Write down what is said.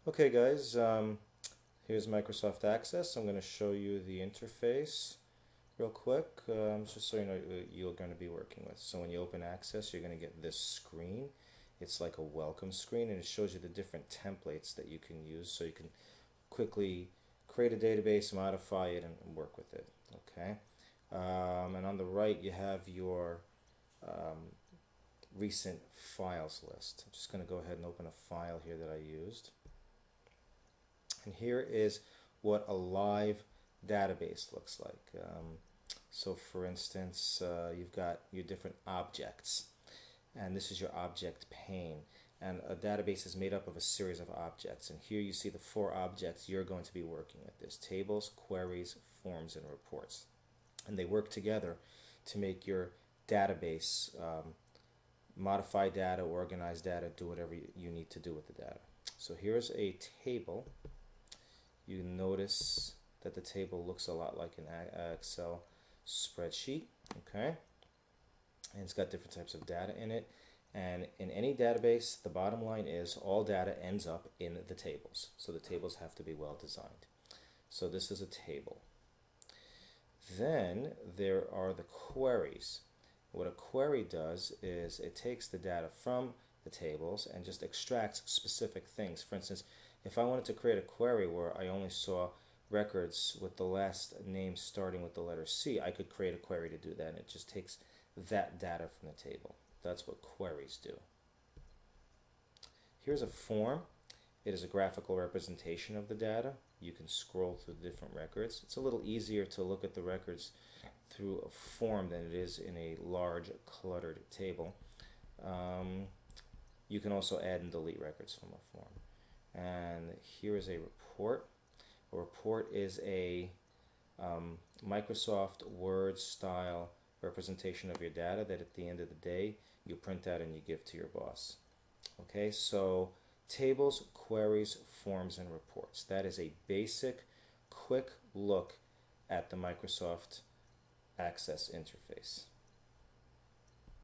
Okay guys, here's Microsoft Access. I'm going to show you the interface real quick, just so you know what you're going to be working with. So when you open Access, you're going to get this screen. It's like a welcome screen, and it shows you the different templates that you can use so you can quickly create a database, modify it, and work with it. Okay, and on the right you have your recent files list. I'm just going to go ahead and open a file here that I used. And here is what a live database looks like. So for instance, you've got your different objects, and this is your object pane. And a database is made up of a series of objects. And here you see the 4 objects you're going to be working with. There's tables, queries, forms, and reports. And they work together to make your database modify data, organize data, do whatever you need to do with the data. So here's a table. You notice that the table looks a lot like an Excel spreadsheet, okay? And it's got different types of data in it. And in any database, the bottom line is all data ends up in the tables. So the tables have to be well designed. So this is a table. Then there are the queries. What a query does is it takes the data from the tables and just extracts specific things. For instance, if I wanted to create a query where I only saw records with the last name starting with the letter C, I could create a query to do that, and it just takes that data from the table. That's what queries do. Here's a form. It is a graphical representation of the data. You can scroll through the different records. It's a little easier to look at the records through a form than it is in a large cluttered table. You can also add and delete records from a form. And here is a report. A report is a Microsoft Word style representation of your data that at the end of the day you print out and you give to your boss. Okay, so tables, queries, forms, and reports. That is a basic, quick look at the Microsoft Access interface.